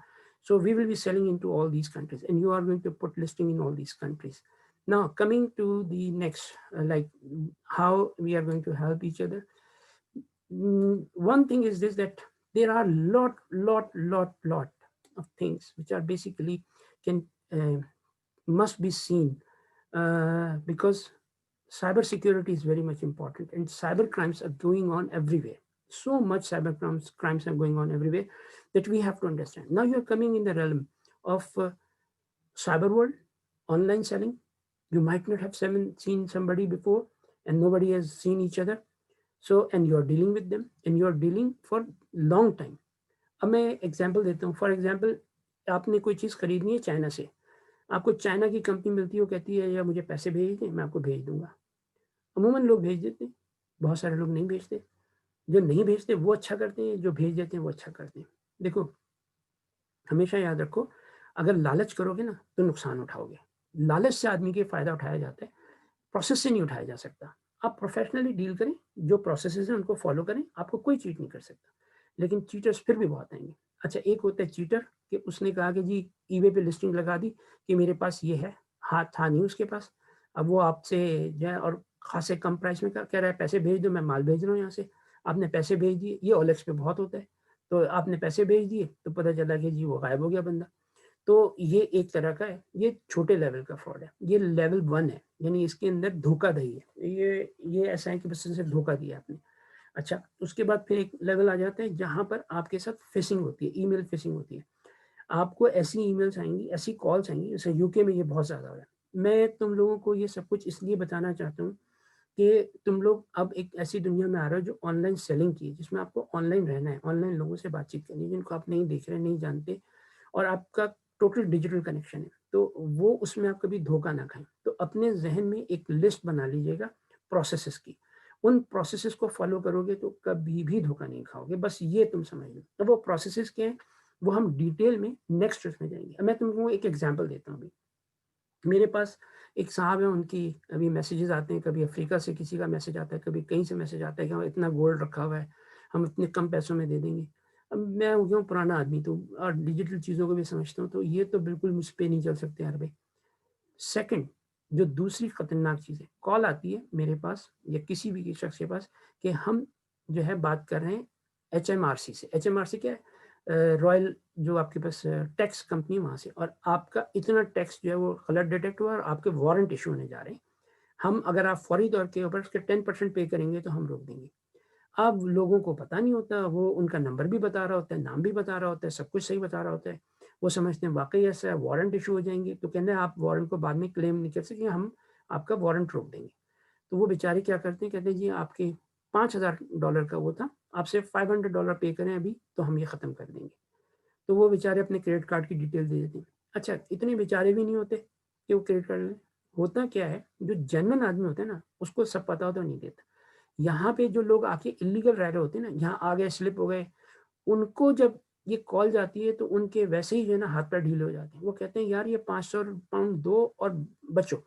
So we will be selling into all these countries, and you are going to put listing in all these countries. Now coming to the next, like how we are going to help each other. One thing is this, that there are lot of things which are basically can must be seen, because cyber security is very much important, and cyber crimes are going on everywhere. So much cyber crimes are going on everywhere that we have to understand. Now you're coming in the realm of cyber world, online selling. You might not have seen somebody before, and nobody has seen each other. So, and you're dealing with them, and you're dealing for long time. अब मैं example देता हूँ. For example, आपने कोई चीज़ खरीदनी है China से, आपको चाइना की कंपनी मिलती है, वो कहती है या मुझे पैसे भेज दें, मैं आपको भेज दूंगा. अमूमन लोग भेज देते हैं, बहुत सारे लोग नहीं भेजते. जो नहीं भेजते वो अच्छा करते हैं, जो भेज देते हैं वो अच्छा करते हैं. देखो हमेशा याद रखो, अगर लालच करोगे ना तो नुकसान उठाओगे. लालच से आदमी के फ़ायदा उठाया जाता है, प्रोसेस से नहीं उठाया जा सकता. आप प्रोफेशनली डील करें, जो प्रोसेसेस हैं उनको फॉलो करें, आपको कोई चीट नहीं कर सकता. लेकिन चीटर्स फिर भी बहुत आएंगे. अच्छा, एक होता है चीटर कि उसने कहा कि जी ईबे पे लिस्टिंग लगा दी कि मेरे पास ये है, हाथ था नहीं उसके पास, अब वो आपसे जो है और खासे कम प्राइस में कह रहा है पैसे भेज दो, मैं माल भेज रहा हूँ यहाँ से. आपने पैसे भेज दिए, ये ओएलएक्स पे बहुत होता है. तो आपने पैसे भेज दिए तो पता चला कि जी वो गायब हो गया बंदा. तो ये एक तरह का है, ये छोटे लेवल का फ्रॉड है. ये लेवल 1 है, यानी इसके अंदर धोखाधड़ी है. ये ऐसा है कि बस सिर्फ धोखा दिया आपने. अच्छा, उसके बाद फिर एक लेवल आ जाता है जहाँ पर आपके साथ फिशिंग होती है, ईमेल फिशिंग होती है. आपको ऐसी ईमेल्स आएंगी, ऐसी कॉल्स आएंगी, जैसे यूके में ये बहुत ज़्यादा हो रहा है. मैं तुम लोगों को ये सब कुछ इसलिए बताना चाहता हूँ कि तुम लोग अब एक ऐसी दुनिया में आ रहे हो जो ऑनलाइन सेलिंग की है, जिसमें आपको ऑनलाइन रहना है, ऑनलाइन लोगों से बातचीत करनी है जिनको आप नहीं देख रहे, नहीं जानते, और आपका टोटल डिजिटल कनेक्शन है. तो वो उसमें आप कभी धोखा ना खाएं. तो अपने जहन में एक लिस्ट बना लीजिएगा प्रोसेसेस की. उन प्रोसेसेस को फॉलो करोगे तो कभी भी धोखा नहीं खाओगे. बस ये तुम समझ लो. अब वो प्रोसेसेस क्या हैं वो हम डिटेल में नेक्स्ट उसमें जाएंगे. मैं तुमको एक एग्जांपल देता हूँ. अभी मेरे पास एक साहब है, उनकी अभी मैसेजेस आते हैं, कभी अफ्रीका से किसी का मैसेज आता है, कभी कहीं से मैसेज आता है कि इतना गोल्ड रखा हुआ है, हम इतने कम पैसों में दे देंगे. अब मैं हो गया हूँ पुराना आदमी, तो और डिजिटल चीज़ों को भी समझता हूँ, तो ये तो बिल्कुल मुझ पर नहीं चल सकते यार भाई. सेकंड, जो दूसरी खतरनाक चीज़ है, कॉल आती है मेरे पास या किसी भी शख्स के पास कि हम जो है बात कर रहे हैं HMRC से. HMRC क्या है? रॉयल, जो आपके पास टैक्स कंपनी वहाँ से, और आपका इतना टैक्स जो है वो गलत डिटेक्ट हुआ और आपके वारंट इशू होने जा रहे हैं. हम अगर आप फौरी तौर के ऊपर उसके 10% पे करेंगे तो हम रोक देंगे. अब लोगों को पता नहीं होता, वो उनका नंबर भी बता रहा होता है, नाम भी बता रहा होता है, सब कुछ सही बता रहा होता है। वो समझते हैं वाक़ई ऐसा है, वारंट इश्यू हो जाएँगे, तो कहते हैं आप वारंट को बाद में क्लेम नहीं कर सकते, हम आपका वारंट रोक देंगे। तो वो बेचारे क्या करते हैं, कहते हैं जी आपके $5000 का वो था, आप सिर्फ $500 पे करें अभी, तो हम ये ख़त्म कर देंगे। तो वो बेचारे अपने क्रेडिट कार्ड की डिटेल दे देते हैं। अच्छा, इतने बेचारे भी नहीं होते कि वो क्रेडिट कार्ड लें। होता क्या है, जो जेन्युइन आदमी होता है ना, उसको सब पता होता है, नहीं देता। यहाँ पे जो लोग आके इल्लीगल रह रहे होते हैं ना, यहाँ आ गए, स्लिप हो गए, उनको जब ये कॉल जाती है तो उनके वैसे ही जो है ना हाथ-पैर ढीले हो जाते हैं। वो कहते हैं यार ये £500 दो और बचो,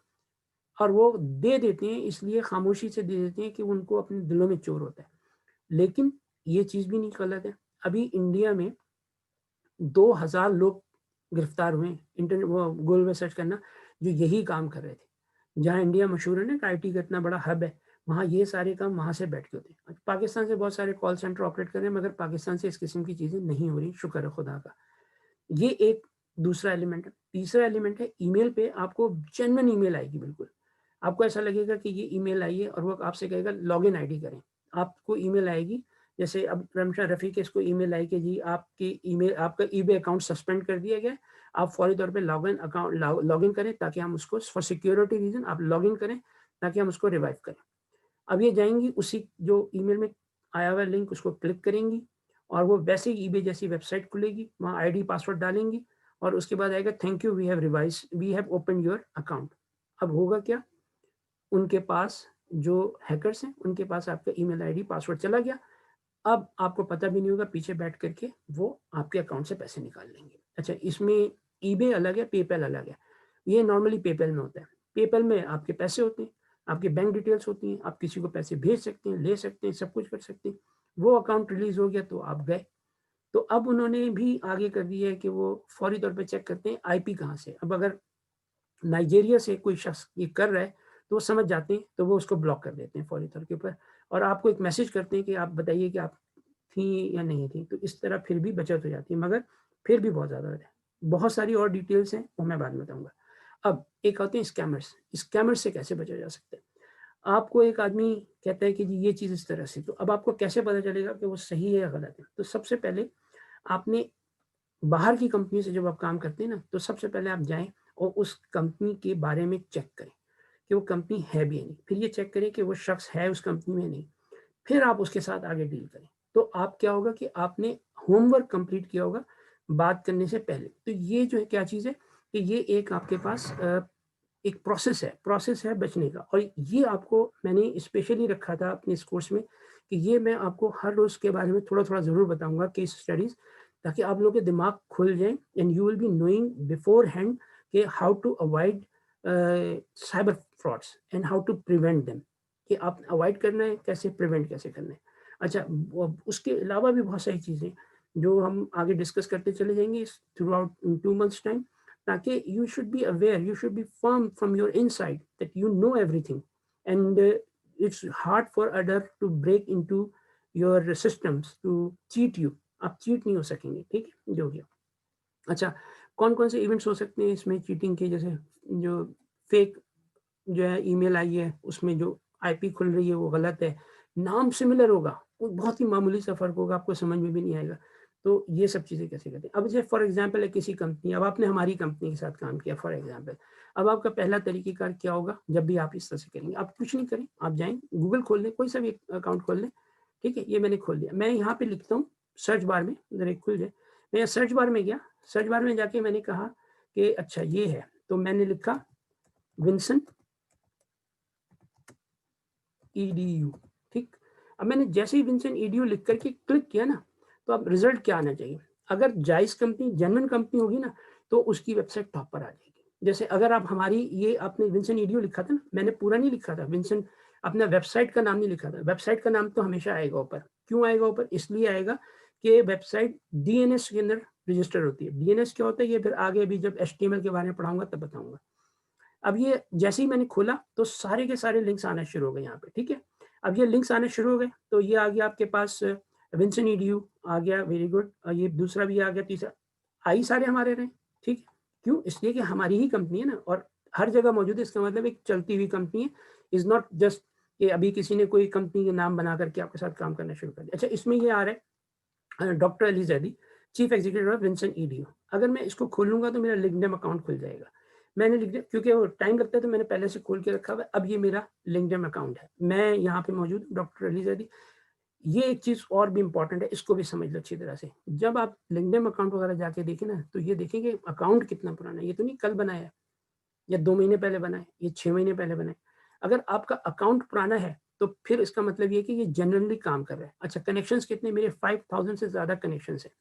और वो दे देते हैं, इसलिए खामोशी से दे देते हैं कि उनको अपने दिलों में चोर होता है। लेकिन ये चीज़ भी नहीं गलत है। अभी इंडिया में 2000 लोग गिरफ्तार हुए हैं, इंटरनेट वो गूगल में सर्च करना, जो यही काम कर रहे थे। जहाँ इंडिया मशहूर है ना कि आईटी का इतना बड़ा हब है, वहाँ ये सारे काम वहाँ से बैठ के होते हैं। पाकिस्तान से बहुत सारे कॉल सेंटर ऑपरेट कर रहे हैं, मगर पाकिस्तान से इस किस्म की चीज़ें नहीं हो रही, शुक्र है खुदा का। ये एक दूसरा एलिमेंट है। तीसरा एलिमेंट है, ईमेल पे आपको जेन्युइन ईमेल आएगी बिल्कुल। आपको ऐसा लगेगा कि ये ईमेल आई है और वो आपसे कहेगा लॉगिन आईडी करें। आपको ईमेल आएगी, जैसे अब रमशा रफ़ी इसको ईमेल आई कि जी आपकी ईमेल, आपका ईबे अकाउंट सस्पेंड कर दिया गया है। आप फौरी तौर पे लॉगिन करें ताकि हम उसको फॉर सिक्योरिटी रीज़न आप लॉगिन करें ताकि हम उसको रिवाइव करें। अब ये जाएँगी उसी जो ईमेल में आया हुआ लिंक, उसको क्लिक करेंगी और वो वैसे ही ईबे जैसी वेबसाइट खुलेगी, वहाँ आईडी पासवर्ड डालेंगी और उसके बाद आएगा thank you we have opened your account. अब होगा क्या? उनके पास जो हैकर्स हैं, उनके पास आपका ईमेल आईडी पासवर्ड चला गया। अब आपको पता भी नहीं होगा, पीछे बैठ कर के वो आपके अकाउंट से पैसे निकाल लेंगे। अच्छा, इसमें ईबे अलग है, पेपैल अलग है। ये नॉर्मली पेपैल में होता है। पेपैल में आपके पैसे होते हैं, आपकी बैंक डिटेल्स होती हैं, आप किसी को पैसे भेज सकते हैं, ले सकते हैं, सब कुछ कर सकते हैं। वो अकाउंट रिलीज़ हो गया तो आप गए। तो अब उन्होंने भी आगे कर दिया है कि वो फौरी तौर पे चेक करते हैं आईपी कहाँ से है। अब अगर नाइजीरिया से कोई शख्स ये कर रहा है, तो वो समझ जाते हैं, तो वो उसको ब्लॉक कर देते हैं फौरी तौर के ऊपर और आपको एक मैसेज करते हैं कि आप बताइए कि आप थी या नहीं थी। तो इस तरह फिर भी बचत हो जाती है, मगर फिर भी बहुत ज़्यादा है। बहुत सारी और डिटेल्स हैं, वो मैं बाद में बताऊँगा। अब एक होते हैं स्कैमर्स, स्कैमर्स से कैसे बचा जा सकता है? आपको एक आदमी कहता है कि जी ये चीज़ इस तरह से, तो अब आपको कैसे पता चलेगा कि वो सही है या गलत है? तो सबसे पहले आपने बाहर की कंपनी से जब आप काम करते हैं ना, तो सबसे पहले आप जाएँ और उस कंपनी के बारे में चेक करें, कि वो कंपनी है भी या नहीं। फिर ये चेक करें कि वो शख्स है उस कंपनी में या नहीं। फिर आप उसके साथ आगे डील करें। तो आप क्या होगा कि आपने होमवर्क कंप्लीट किया होगा बात करने से पहले। तो ये जो है क्या चीज़ है कि ये एक आपके पास एक प्रोसेस है बचने का और ये आपको मैंने स्पेशली रखा था अपने इस कोर्स में कि ये मैं आपको हर रोज़ के बारे में थोड़ा-थोड़ा ज़रूर बताऊँगा केस स्टडीज़ ताकि आप लोगों के दिमाग खुल जाएँ and you will be knowing beforehand कि how to avoid cyber frauds and how to prevent them कि आप अवॉइड करना है, कैसे प्रिवेंट कैसे करना है। अच्छा, व उसके अलावा भी बहुत सारी चीज़ें जो हम आगे डिस्कस करते चले जाएँगे throughout in 2 months time ताकि you should be aware, you should be firm from your inside that you know everything and it's hard for other to break into your systems to cheat you. आप cheat नहीं हो सकेंगे, ठीक है? जो हो गया। अच्छा, कौन-कौन से इवेंट्स हो सकते हैं इसमें चीटिंग के जैसे जो फेक जो है ईमेल आई है, उसमें जो आईपी खुल रही है वो गलत है, नाम सिमिलर होगा, वो बहुत ही मामूली सा फ़र्क होगा, आपको समझ में भी नहीं आएगा। तो ये सब चीज़ें कैसे करते हैं। अब जैसे फॉर एग्ज़ाम्पल है किसी कंपनी अब आपने हमारी कंपनी के साथ काम किया फॉर एग्ज़ाम्पल, अब आपका पहला तरीक़ेकार क्या होगा जब भी आप इस तरह से करेंगे? आप कुछ नहीं करें, आप जाएँ गूगल खोल लें, कोई सा भी अकाउंट खोल लें, ठीक है? ये मैंने खोल लिया। मैं यहाँ पे लिखता हूँ सर्च बार में, ज़रा एक खुल जाए। मैं यहाँ सर्च बार में गया, सर्च बार में जाके मैंने कहा कि अच्छा ये है, तो मैंने लिखा विंसन ईडीयू, ठीक? अब मैंने जैसे ही विंसन ईडीयू लिख कर के क्लिक किया ना, तो अब रिज़ल्ट क्या आना चाहिए? अगर जायज़ कंपनी, जेन्युइन कंपनी होगी ना, तो उसकी वेबसाइट टॉप पर आ जाएगी। जैसे अगर आप हमारी ये आपने विंसन ईडीयू लिखा था ना, मैंने पूरा नहीं लिखा था, विंसन अपना वेबसाइट का नाम नहीं लिखा था। वेबसाइट का नाम तो हमेशा आएगा ऊपर। क्यों आएगा ऊपर? इसलिए आएगा कि वेबसाइट डीएनएस के अंदर रजिस्टर होती है। डीएनएस क्या होता है? ये फिर आगे अभी जब एचटीएमएल के बारे में पढ़ाऊँगा तब बताऊँगा। अब ये जैसे ही मैंने खोला तो सारे के सारे लिंक्स आना शुरू हो गए यहाँ पे, ठीक है? अब ये लिंक्स आने शुरू हो गए, तो ये आ गया आपके पास विंसन ईडीयू आ गया, वेरी गुड ये दूसरा भी आ गया, तीसरा आ ही सारे हमारे रहे, ठीक है? क्यों? इसलिए कि हमारी ही कंपनी है ना और हर जगह मौजूद है, इसका मतलब एक चलती हुई कंपनी है, इज़ नॉट जस्ट कि अभी किसी ने कोई कंपनी के नाम बना करके आपके साथ काम करना शुरू कर दिया। अच्छा, इसमें ये आ रहा है doctor Ali Zaidi, chief executive of Winson EDU. अगर मैं इसको खोलूंगा तो मेरा लिंक्डइन अकाउंट खुल जाएगा। मैंने लिंक्डइन, क्योंकि वो टाइम लगता है तो मैंने पहले से खोल के रखा हुआ है। अब ये मेरा लिंक्डइन अकाउंट है, मैं यहाँ पे मौजूद हूँ, डॉक्टर अली जैदी। ये एक चीज और भी इंपॉर्टेंट है, इसको भी समझ लो अच्छी तरह से। जब आप लिंक्डइन अकाउंट वगैरह जाके देखें ना, तो ये देखेंगे अकाउंट कितना पुराना है। ये तो नहीं कल बनाया है या 2 महीने पहले बनाए, ये 6 महीने पहले बनाए। अगर आपका अकाउंट पुराना है तो फिर इसका मतलब ये कि ये जनरली काम कर रहा है। अच्छा, कनेक्शंस कितने, मेरे 5000 से ज्यादा कनेक्शंस है।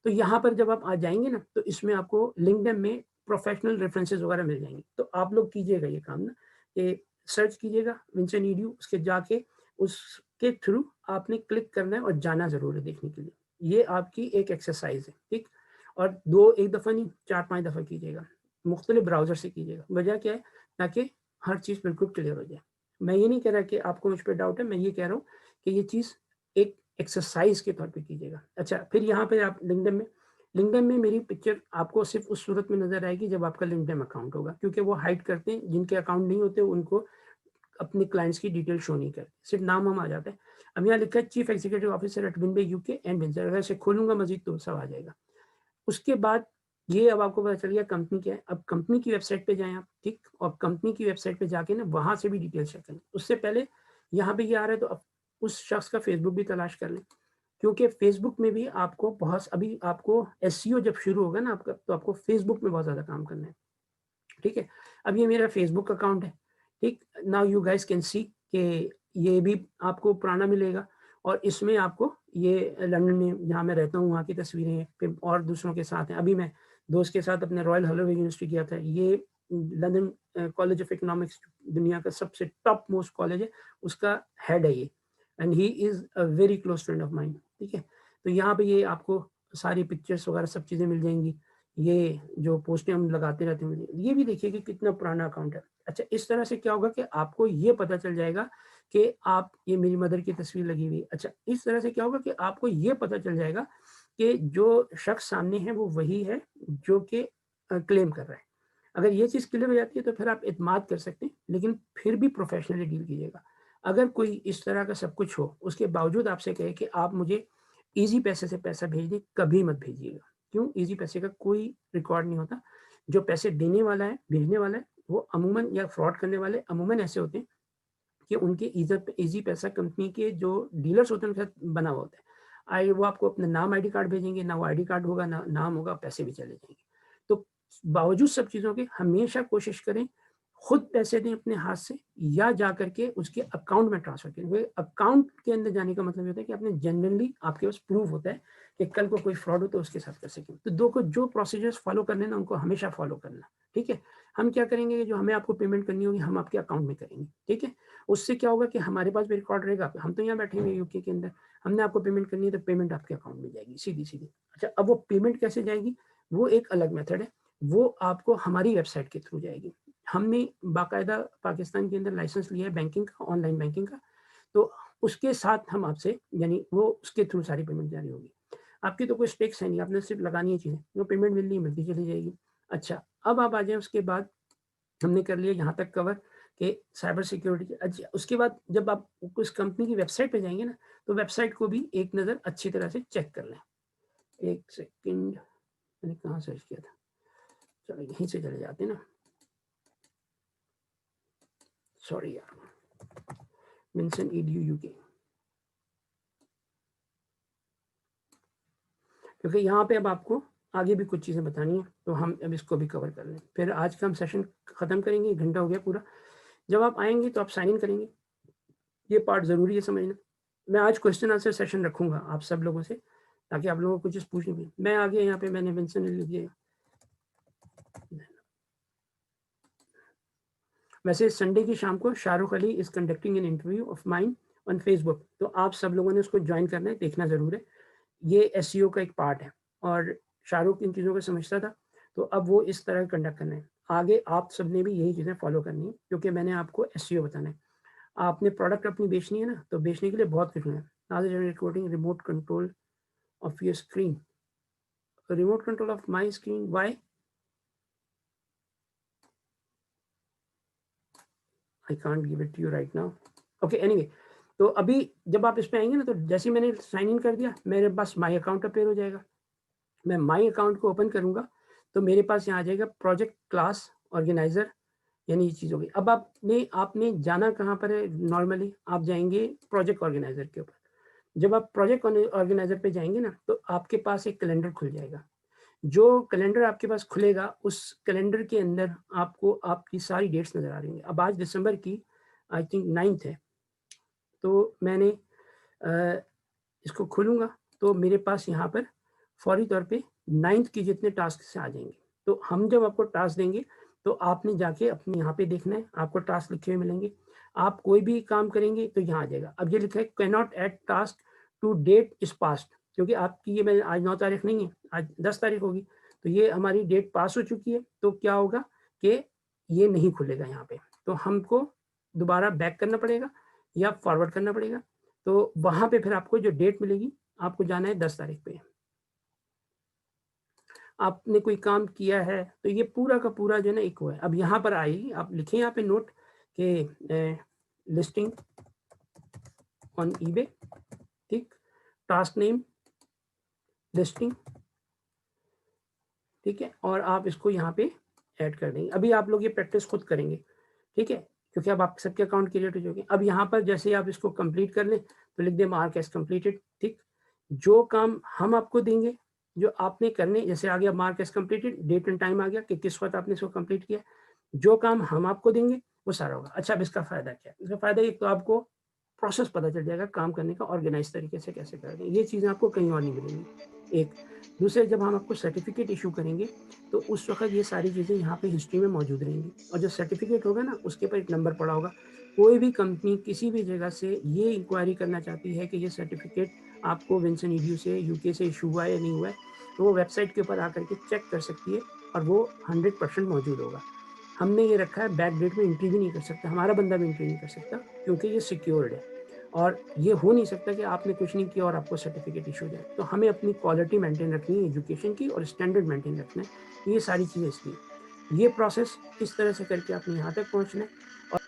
तो यहाँ पर जब आप आ जाएंगे ना, तो इसमें आपको लिंक्डइन में प्रोफेशनल रेफरेंसेस वगैरह मिल जाएंगे। तो आप लोग कीजिएगा ये काम ना, कि सर्च कीजिएगा विंसन ईडीयू, उसके जाके उसके थ्रू आपने क्लिक करना है और जाना जरूर है देखने के लिए। ये आपकी एक एक्सरसाइज है, ठीक। और एक दफा नहीं, 4-5 दफा कीजिएगा, मुख्तलिफ ब्राउजर से कीजिएगा। वजह क्या है, ताकि हर चीज बिल्कुल क्लियर हो जाए। मैं ये नहीं कह रहा कि आपको मुझ पर डाउट है, मैं ये कह रहा हूँ कि ये चीज एक एक्सरसाइज के तौर पे कीजिएगा। अच्छा, फिर यहाँ पे आप लिंक्डइन में मेरी पिक्चर आपको सिर्फ उस सूरत में नजर आएगी जब आपका लिंक्डइन अकाउंट होगा, क्योंकि वो हाइड करते हैं, जिनके अकाउंट नहीं होते उनको अपने क्लाइंट्स की डिटेल शो नहीं करते, सिर्फ नाम हम आ जाता है। अब यहाँ लिखा है chief executive officer at Winbay UK and Winser. अगर इसे खोलूंगा मजीद तो सब आ जाएगा। उसके बाद ये अब आपको पता चल गया कंपनी क्या है। अब कंपनी की वेबसाइट पे जाएं आप, ठीक, और कंपनी की वेबसाइट पे जाके ना वहां से भी डिटेल चेक करें। उससे पहले यहाँ पे ये आ रहा है तो अब उस शख्स का फेसबुक भी तलाश कर लें, क्योंकि फेसबुक में भी आपको बहुत, अभी आपको एसईओ जब शुरू होगा ना आपका, तो आपको फेसबुक में बहुत ज्यादा काम करना है, ठीक है। अब ये मेरा फेसबुक अकाउंट है, ठीक। Now you guys can see कि ये भी आपको पुराना मिलेगा, और इसमें आपको ये लंदन में जहाँ मैं रहता हूँ वहाँ की तस्वीरें हैं, फिर और दूसरों के साथ हैं। अभी मैं दोस्त के साथ अपने रॉयल होलोवे यूनिवर्सिटी गया था। ये लंदन कॉलेज ऑफ इकोनॉमिक्स, दुनिया का सबसे टॉप मोस्ट कॉलेज है, उसका हेड है ये, and he is a very close friend of mind, ठीक है। तो यहाँ पे ये आपको सारी पिक्चर्स वगैरह सब चीज़ें मिल जाएंगी। ये जो पोस्टें हम लगाते रहते हैं, ये भी देखिए कि कितना पुराना अकाउंट है। अच्छा, इस तरह से क्या होगा कि आपको ये पता चल जाएगा कि आप, ये मेरी मदर की तस्वीर लगी हुई। अच्छा, इस तरह से क्या होगा कि आपको ये पता चल जाएगा कि जो शख्स सामने है वो वही है जो कि क्लेम कर रहा है। अगर ये चीज़ क्लियर हो जाती है तो फिर आप इत्माद कर सकते हैं, लेकिन फिर भी प्रोफेशनली डील कीजिएगा। अगर कोई इस तरह का सब कुछ हो, उसके बावजूद आपसे कहे कि आप मुझे ईजी पैसे से पैसा भेज दें, कभी मत भेजिएगा। क्यों? ईजी पैसे का कोई रिकॉर्ड नहीं होता। जो पैसे देने वाला है, भेजने वाला है, वो अमूमन, या फ्रॉड करने वाले अमूमन ऐसे होते हैं कि उनके ईजी पैसा कंपनी के जो डीलर्स होते हैं उनके साथ बना हुआ होता है। वो आपको अपना नाम आईडी कार्ड भेजेंगे, ना वो आईडी कार्ड होगा, ना नाम होगा, पैसे भी चले जाएंगे। तो बावजूद सब चीज़ों के हमेशा कोशिश करें खुद पैसे दें अपने हाथ से, या जा करके उसके अकाउंट में ट्रांसफर करें। अकाउंट के अंदर जाने का मतलब होता है कि आपने जनरली, आपके पास प्रूफ होता है कि कल को कोई फ्रॉड हो तो उसके साथ कर सकें। तो दो को जो प्रोसीजर्स फॉलो करने ना, उनको हमेशा फॉलो करना, ठीक है। हम क्या करेंगे कि जो हमें आपको पेमेंट करनी होगी हम आपके अकाउंट में करेंगे, ठीक है। उससे क्या होगा कि हमारे पास भी रिकॉर्ड रहेगा, हम तो यहाँ बैठे हुए यूके के अंदर, हमने आपको पेमेंट करनी है तो पेमेंट आपके अकाउंट में जाएगी सीधी सीधी। अच्छा, अब वो पेमेंट कैसे जाएगी, वो एक अलग मेथड है, वो आपको हमारी वेबसाइट के थ्रू जाएगी। हमने बाकायदा पाकिस्तान के अंदर लाइसेंस लिया है बैंकिंग का, ऑनलाइन बैंकिंग का, तो उसके साथ हम आपसे, यानी वो उसके थ्रू सारी पेमेंट जारी होगी। आपकी तो कोई स्टेक्स है नहीं, आपने सिर्फ लगानी है चीज़ें, वो पेमेंट मिलनी मिलती चली जाएगी। अच्छा, अब आप आ जाए, उसके बाद हमने कर लिया यहाँ तक कवर कि साइबर सिक्योरिटी। अच्छा, उसके बाद जब आप उस कंपनी की वेबसाइट पे जाएंगे ना, तो वेबसाइट को भी एक नज़र अच्छी तरह से चेक कर लें। एक सेकंड, मैंने कहाँ सर्च किया था, चलो यहीं से चले जाते हैं ना, सॉरी यार, विंसन ईडीयू यूके, क्योंकि यहाँ पे अब आपको आगे भी कुछ चीज़ें बतानी है, तो हम अब इसको भी कवर कर लें, फिर आज का हम सेशन ख़त्म करेंगे। 1 घंटा हो गया पूरा। जब आप आएंगे तो आप साइन इन करेंगे, ये पार्ट ज़रूरी है समझना। मैं आज क्वेश्चन आंसर सेशन रखूंगा आप सब लोगों से, ताकि आप लोगों को कुछ पूछने भी। मैं आगे यहाँ पे मैंने विंसन लिख दिया। वैसे संडे की शाम को Shahrukh Ali is conducting an interview of mine on Facebook, तो आप सब लोगों ने उसको ज्वाइन करना है, देखना ज़रूर है। ये एसईओ का एक पार्ट है, और शाहरुख इन चीज़ों को समझता था, तो अब वो इस तरह कंडक्ट करना है। आगे आप सब ने भी यही चीज़ें फॉलो करनी है, क्योंकि मैंने आपको एसईओ बताना है। आपने प्रोडक्ट अपनी बेचनी है ना, तो बेचने के लिए बहुत कुछ है। आज recording remote control of your screen, remote control of my screen, why I can't give it to you right now. Okay anyway, तो अभी जब आप इस पे आएंगे ना, तो जैसे ही मैंने साइन इन कर दिया, मेरे पास माई अकाउंट अपेयर हो जाएगा। मैं माई अकाउंट को ओपन करूंगा तो मेरे पास यहाँ आ जाएगा प्रोजेक्ट क्लास ऑर्गेनाइजर, यानी ये चीज़ होगी। अब आपने जाना कहाँ पर है, नॉर्मली आप जाएंगे प्रोजेक्ट ऑर्गेनाइजर के ऊपर। जब आप प्रोजेक्ट ऑर्गेनाइजर पे जाएंगे ना, तो आपके पास एक कैलेंडर खुल जाएगा। जो कैलेंडर आपके पास खुलेगा, उस कैलेंडर के अंदर आपको आपकी सारी डेट्स नजर आ रही हैं। अब आज दिसंबर की आई थिंक 9th है, तो मैंने इसको खोलूंगा तो मेरे पास यहाँ पर फौरी तौर पे 9th की जितने टास्क से आ जाएंगे। तो हम जब आपको टास्क देंगे तो आपने जाके अपने यहाँ पे देखना है, आपको टास्क लिखे हुए मिलेंगे। आप कोई भी काम करेंगे तो यहाँ आ जाएगा। अब ये लिखा है can not add task to date is past, क्योंकि आपकी ये, मैं आज 9 तारीख नहीं है, आज 10 तारीख होगी, तो ये हमारी डेट पास हो चुकी है। तो क्या होगा कि ये नहीं खुलेगा यहाँ पे, तो हमको दोबारा बैक करना पड़ेगा या फॉरवर्ड करना पड़ेगा। तो वहां पे फिर आपको जो डेट मिलेगी, आपको जाना है 10 तारीख पे। आपने कोई काम किया है तो ये पूरा का पूरा जो है ना एक हुआ है। अब यहाँ पर आएगी, आप लिखें यहाँ पे नोट के लिस्टिंग ऑन ईबे, ठीक, टास्क नेम लिस्टिंग, ठीक है, और आप इसको यहाँ पे ऐड कर देंगे। अभी आप लोग ये प्रैक्टिस खुद करेंगे, ठीक है, क्योंकि अब आप सबके अकाउंट क्रिएट हो जाएंगे। अब यहाँ पर जैसे आप इसको कंप्लीट कर लें तो लिख दें मार्क एज कंप्लीटेड, ठीक। जो काम हम आपको देंगे, जो आपने करने, जैसे आ गया mark as completed, date and time आ गया कि किस वक्त आपने इसको कंप्लीट किया। जो काम हम आपको देंगे वो सारा होगा। अच्छा, अब इसका फायदा क्या है? इसका फायदा एक तो आपको प्रोसेस पता चल जाएगा काम करने का, ऑर्गेनाइज तरीके से कैसे कर दें। ये चीज़ें आपको कहीं और नहीं मिलेंगी। एक दूसरे, जब हम आपको सर्टिफिकेट इशू करेंगे तो उस वक्त ये सारी चीज़ें यहाँ पे हिस्ट्री में मौजूद रहेंगी, और जो सर्टिफिकेट होगा ना उसके पर एक नंबर पड़ा होगा। कोई भी कंपनी किसी भी जगह से ये इंक्वायरी करना चाहती है कि ये सर्टिफिकेट आपको विंसन ईडीयू से, यूके से इशू हुआ है या नहीं हुआ है, तो वो वेबसाइट के ऊपर आकर के चेक कर सकती है, और वो 100% मौजूद होगा। हमने ये रखा है बैक डेट में एंट्री भी नहीं कर सकता, हमारा बंदा भी एंट्री नहीं कर सकता, क्योंकि ये सिक्योर्ड है। और ये हो नहीं सकता कि आपने कुछ नहीं किया और आपको सर्टिफिकेट इशू हो जाए। तो हमें अपनी क्वालिटी मेंटेन रखनी है एजुकेशन की, और स्टैंडर्ड मेंटेन रखना है। ये सारी चीज़ें इसलिए, ये प्रोसेस इस तरह से करके आपने यहाँ तक पहुँचना है। और